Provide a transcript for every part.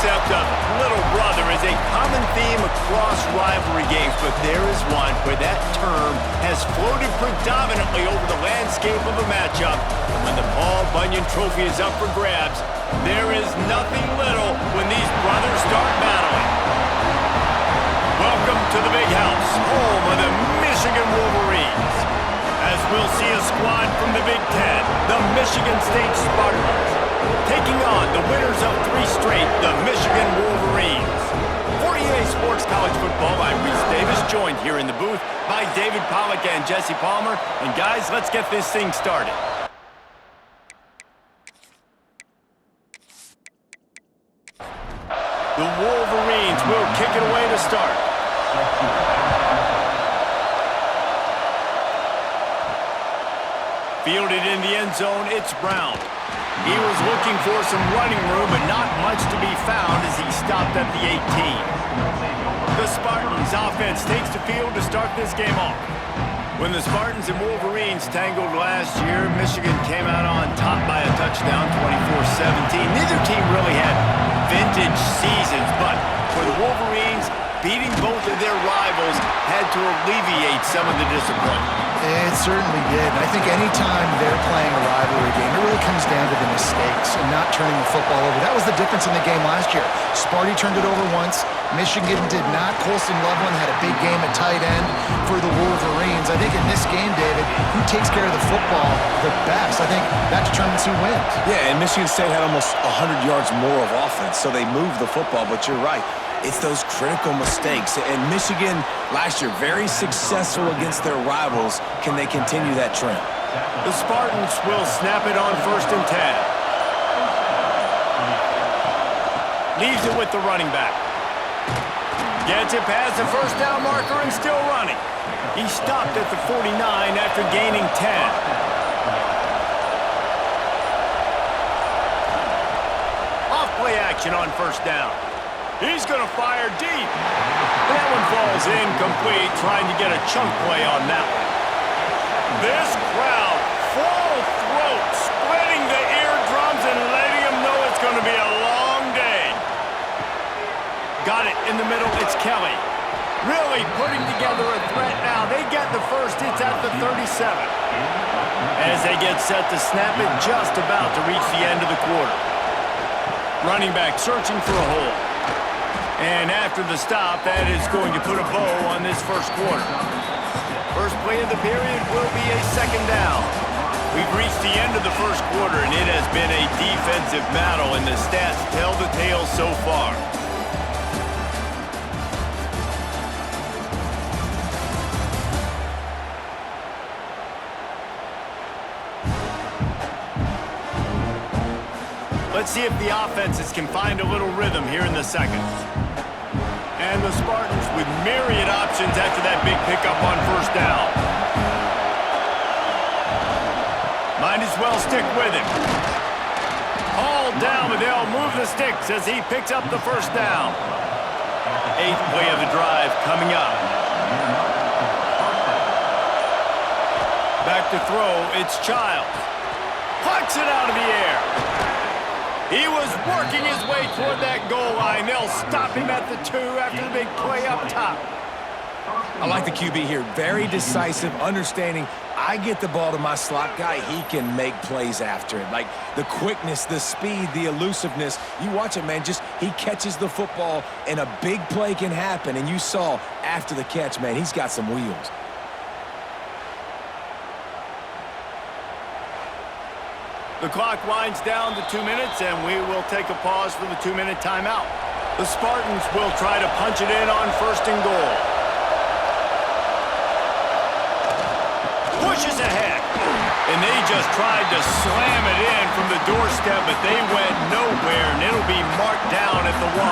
concept of little brother is a common theme across rivalry games, but there is one where that term has floated predominantly over the landscape of a matchup. And when the Paul Bunyan Trophy is up for grabs, there is nothing little when these brothers start battling. Welcome to the Big House, home of the Michigan Wolverines. As we'll see a squad from the Big Ten, the Michigan State Spartans, taking on the winners of 3 straight, the Michigan Wolverines. For EA Sports College Football, I'm Reese Davis, joined here in the booth by David Pollack and Jesse Palmer. And guys, let's get this thing started. The Wolverines will kick it away to start. Fielded in the end zone, it's Brown. He was looking for some running room, but not much to be found as he stopped at the 18. The Spartans offense takes the field to start this game off. When the Spartans and Wolverines tangled last year, Michigan came out on top by a touchdown, 24-17. Neither team really had vintage seasons, but for the Wolverines, beating both of their rivals had to alleviate some of the disappointment. It certainly did. I think anytime they're playing a rivalry game, it really comes down to the mistakes and not turning the football over. That was the difference in the game last year. Sparty turned it over once. Michigan did not. Colson Loveland had a big game at tight end for the Wolverines. I think in this game, David, who takes care of the football the best? I think that determines who wins. Yeah, and Michigan State had almost 100 yards more of offense, so they moved the football, but you're right. It's those critical mistakes. And Michigan, last year, very successful against their rivals. Can they continue that trend? The Spartans will snap it on 1st and 10. Leaves it with the running back. Gets it past the first down marker and still running. He stopped at the 49 after gaining 10. Off play action on 1st down. He's going to fire deep. That one falls incomplete, trying to get a chunk play on that one. This crowd, full throat, splitting the eardrums and letting them know it's going to be a long day. Got it in the middle, it's Kelly. Really putting together a threat now. They get the first, it's at the 37. As they get set to snap it, just about to reach the end of the quarter. Running back searching for a hole. And after the stop, that is going to put a bow on this first quarter. First play of the period will be a 2nd down. We've reached the end of the first quarter, and it has been a defensive battle, and the stats tell the tale so far. Let's see if the offenses can find a little rhythm here in the second. And the Spartans with myriad options after that big pickup on 1st down. Might as well stick with him. Hauled down, but they'll move the sticks as he picks up the 1st down. 8th play of the drive coming up. Back to throw, it's Childs. Pucks it out of the air. He was working his way toward that goal line. They'll stop him at the 2 after the big play up top. I like the QB here. Very decisive, understanding I get the ball to my slot guy, he can make plays after it. Like the quickness, the speed, the elusiveness. You watch it, man, just he catches the football and a big play can happen. And you saw after the catch, man, he's got some wheels. The clock winds down to 2 minutes, and we will take a pause for the 2-minute timeout. The Spartans will try to punch it in on 1st and goal. Pushes ahead, and they just tried to slam it in from the doorstep, but they went nowhere, and it'll be marked down at the 1.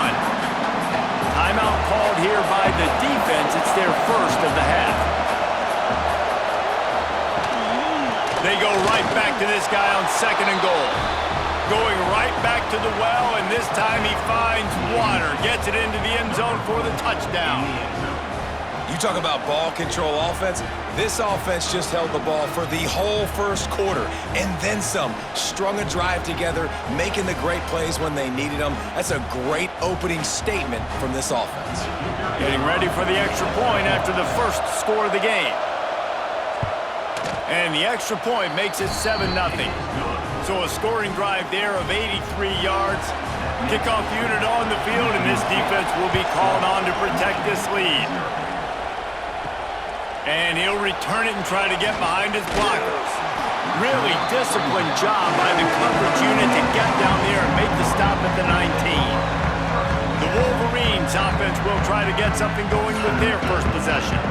Timeout called here by the defense. It's their first of the half. They go right back to this guy on 2nd and goal. Going right back to the well, and this time he finds water. Gets it into the end zone for the touchdown. You talk about ball control offense. This offense just held the ball for the whole first quarter and then some. Strung a drive together, making the great plays when they needed them. That's a great opening statement from this offense. Getting ready for the extra point after the first score of the game. And the extra point makes it 7-0. So a scoring drive there of 83 yards. Kickoff unit on the field, and this defense will be called on to protect this lead. And he'll return it and try to get behind his blockers. Really disciplined job by the coverage unit to get down there and make the stop at the 19. The Wolverines offense will try to get something going with their first possession.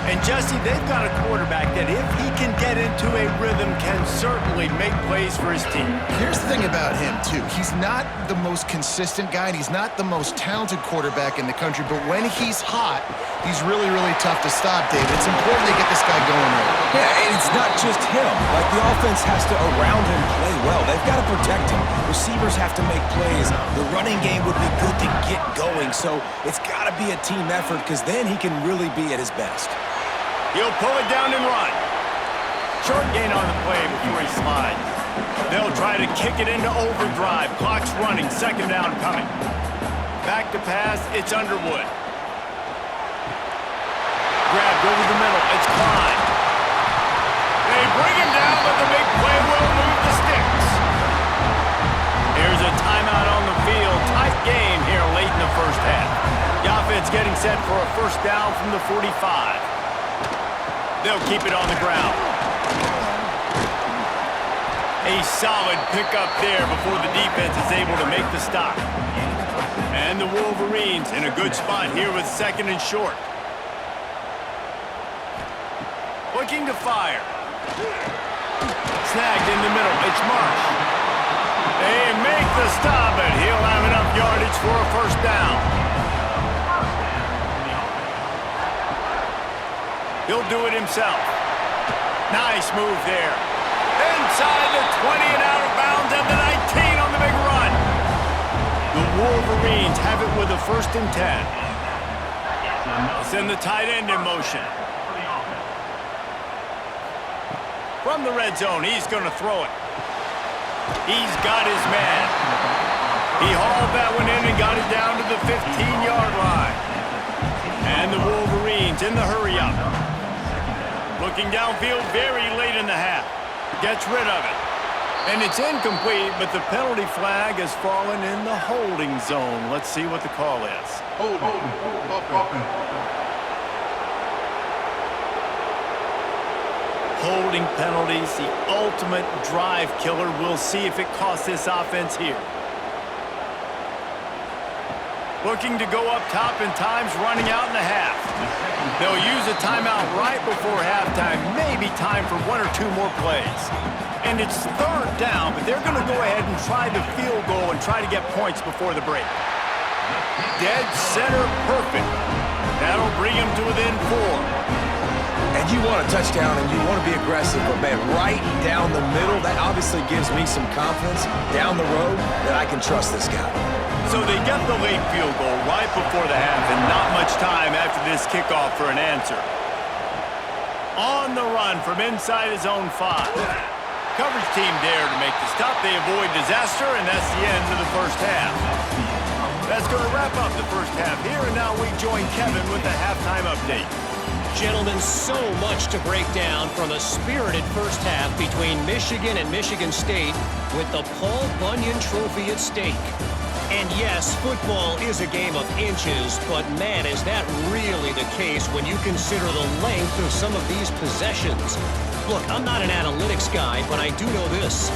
And Jesse, they've got a quarterback that if he can get into a rhythm can certainly make plays for his team. Here's the thing about him, too. He's not the most consistent guy, and he's not the most talented quarterback in the country, but when he's hot, he's really, really tough to stop, David. It's important to get this guy going early. Yeah, and it's not just him. Like, the offense has to, around him, play well. They've got to protect him. Receivers have to make plays. The running game would be good to get going, so it's got to be a team effort because then he can really be at his best. He'll pull it down and run. Short gain on the play before he slides. They'll try to kick it into overdrive. Clock's running. Second down coming. Back to pass. It's Underwood. Grabbed over the middle. It's Klein. They bring him down, but the big play will move the sticks. Here's a timeout on the field. Tight game here late in the first half. The offense getting set for a first down from the 45. They'll keep it on the ground. A solid pickup there before the defense is able to make the stop. And the Wolverines in a good spot here with second and short. Looking to fire. Snagged in the middle. It's Marsh. They make the stop, and he'll have enough yardage for a first down. He'll do it himself. Nice move there. Inside the 20 and out of bounds at the 19 on the big run. The Wolverines have it with a first and 10. Send the tight end in motion. From the red zone, he's going to throw it. He's got his man. He hauled that one in and got it down to the 15-yard line. And the Wolverines in the hurry-up. Looking downfield very late in the half. Gets rid of it. And it's incomplete, but the penalty flag has fallen in the holding zone. Let's see what the call is. Holding penalties, the ultimate drive killer. We'll see if it costs this offense here. Looking to go up top in times, running out in the half. They'll use a timeout right before halftime, maybe time for one or two more plays. And it's third down, but they're going to go ahead and try the field goal and try to get points before the break. Dead center perfect. That'll bring him to within 4. And you want a touchdown and you want to be aggressive, but man, right down the middle, that obviously gives me some confidence down the road that I can trust this guy. So they get the late field goal right before the half and not much time after this kickoff for an answer. On the run from inside his own 5. Coverage team there to make the stop. They avoid disaster, and that's the end of the first half. That's going to wrap up the first half here, and now we join Kevin with the halftime update. Gentlemen, so much to break down from a spirited first half between Michigan and Michigan State with the Paul Bunyan Trophy at stake. And yes, football is a game of inches, but man, is that really the case when you consider the length of some of these possessions. Look, I'm not an analytics guy, but I do know this.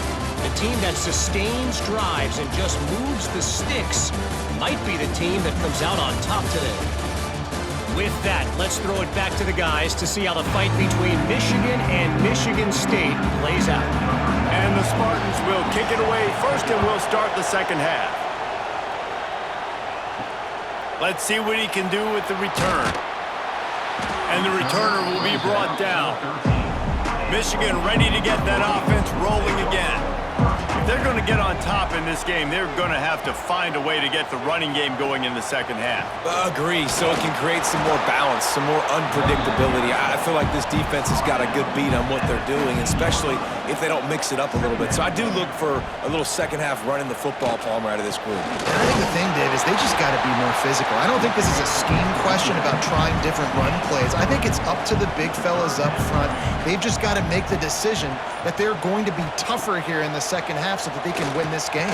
The team that sustains drives and just moves the sticks might be the team that comes out on top today. With that, let's throw it back to the guys to see how the fight between Michigan and Michigan State plays out. And the Spartans will kick it away first, and we'll start the second half. Let's see what he can do with the return. And the returner will be brought down. Michigan ready to get that offense rolling again. If they're going to get on top in this game, they're going to have to find a way to get the running game going in the second half. Agree, so it can create some more balance, some more unpredictability. I feel like this defense has got a good beat on what they're doing, especially if they don't mix it up a little bit. So I do look for a little second half running the football, Palmer, out of this group. I think the thing, Dave, is they just got to be more physical. I don't think this is a scheme question about trying different run plays. I think it's up to the big fellas up front. They've just got to make the decision that they're going to be tougher here in the second half so that they can win this game.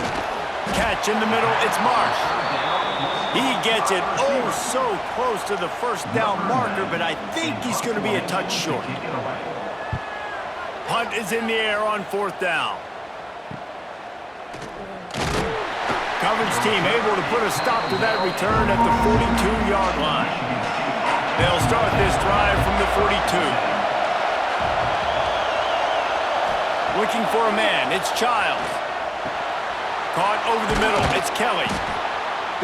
Catch in the middle, it's Marsh. He gets it oh so close to the first down marker, but I think he's going to be a touch short. Punt is in the air on fourth down. Coverage team able to put a stop to that return at the 42-yard line. They'll start this drive from the 42. Looking for a man, it's Childs. Caught over the middle, it's Kelly.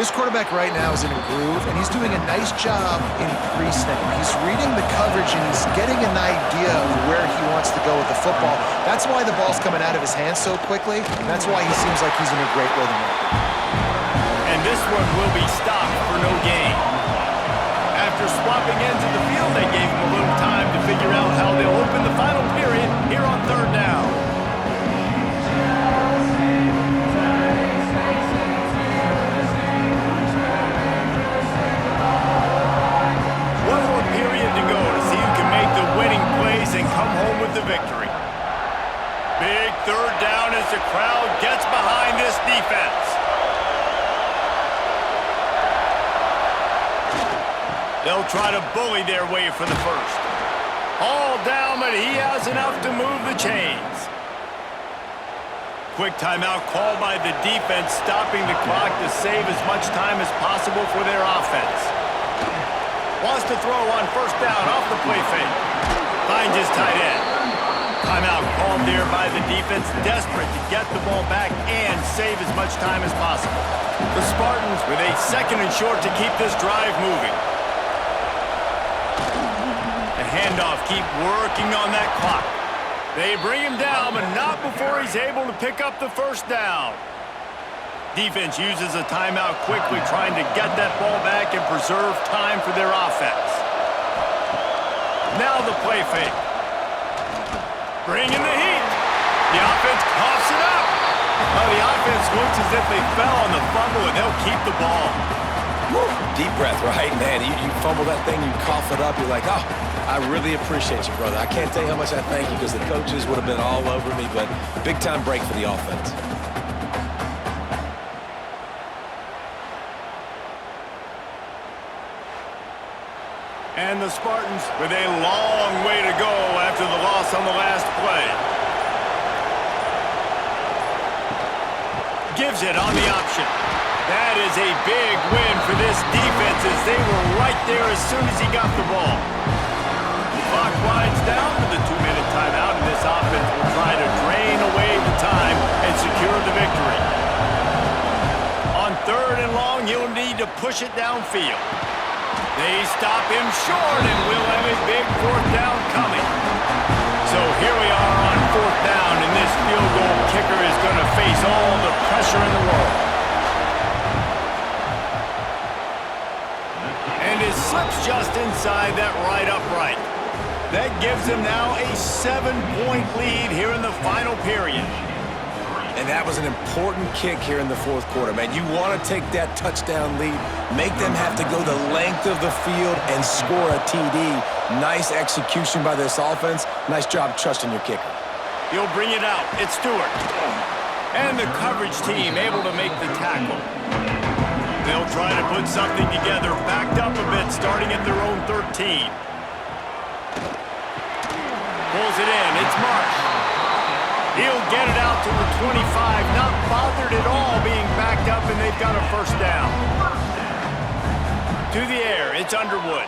This quarterback right now is in a groove, and he's doing a nice job in pre-snap. He's reading the coverage, and he's getting an idea of where he wants to go with the football. That's why the ball's coming out of his hands so quickly, and that's why he seems like he's in a great rhythm. And this one will be stopped for no gain. After swapping ends of the field, they gave him a little time to figure out how they'll open the final period here on third down. One more period to go to see who can make the winning plays and come home with the victory. Big third down as the crowd gets behind this defense. They'll try to bully their way for the first. All down, but he has enough to move the chains. Quick timeout called by the defense, stopping the clock to save as much time as possible for their offense. Wants to throw on first down off the play fake. Finds his tight end. Timeout called there by the defense, desperate to get the ball back and save as much time as possible. The Spartans with a second and short to keep this drive moving. Handoff, keep working on that clock. They bring him down, but not before he's able to pick up the first down. Defense uses a timeout quickly, trying to get that ball back and preserve time for their offense. Now the play fake. Bringing the heat. The offense coughs it up. Well, the offense looks as if they fell on the fumble, and they'll keep the ball. Woo, deep breath, right, man? You fumble that thing, you cough it up, you're like, oh, I really appreciate you, brother. I can't tell you how much I thank you because the coaches would have been all over me, but big-time break for the offense. And the Spartans with a long way to go after the loss on the last play. Gives it on the option. That is a big win for this defense as they were right there as soon as he got the ball. The clock winds down to the 2-minute timeout, and this offense will try to drain away the time and secure the victory. On third and long, he'll need to push it downfield. They stop him short, and we'll have a big fourth down coming. So here we are on fourth down, and this field goal kicker is going to face all the pressure in the world. And it slips just inside that right upright. That gives them now a 7-point lead here in the final period. And that was an important kick here in the fourth quarter, man. You want to take that touchdown lead, make them have to go the length of the field and score a TD. Nice execution by this offense. Nice job trusting your kicker. He'll bring it out. It's Stewart. And the coverage team able to make the tackle. They'll try to put something together, backed up a bit, starting at their own 13. Pulls it in. It's Marsh. He'll get it out to the 25, not bothered at all being backed up, and they've got a first down. To the air, it's Underwood.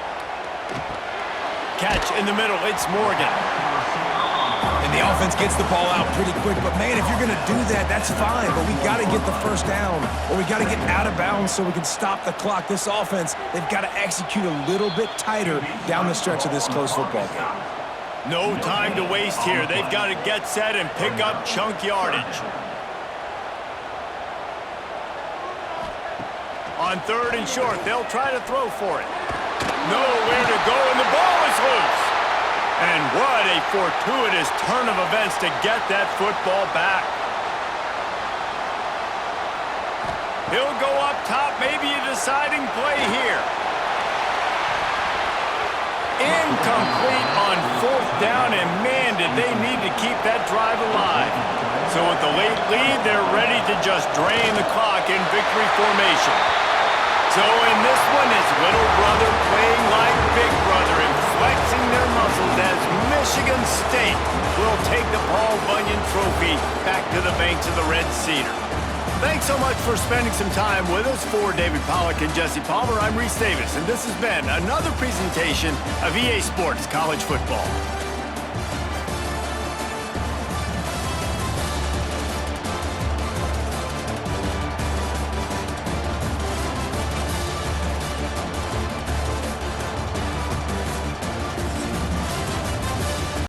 Catch in the middle, it's Morgan. And the offense gets the ball out pretty quick, but man, if you're going to do that, that's fine, but we got to get the first down, or we got to get out of bounds so we can stop the clock. This offense, they've got to execute a little bit tighter down the stretch of this close football game. No time to waste here. They've got to get set and pick up chunk yardage. On 3rd and short, they'll try to throw for it. Nowhere to go, and the ball is loose. And what a fortuitous turn of events to get that football back. He'll go up top, maybe a deciding play here. Incomplete on 4th down, and man, did they need to keep that drive alive. So with the late lead, they're ready to just drain the clock in victory formation. So in this one, it's little brother playing like big brother and flexing their muscles as Michigan State will take the Paul Bunyan Trophy back to the banks of the Red Cedar. Thanks so much for spending some time with us. For David Pollack and Jesse Palmer, I'm Reese Davis, and this has been another presentation of EA Sports College Football.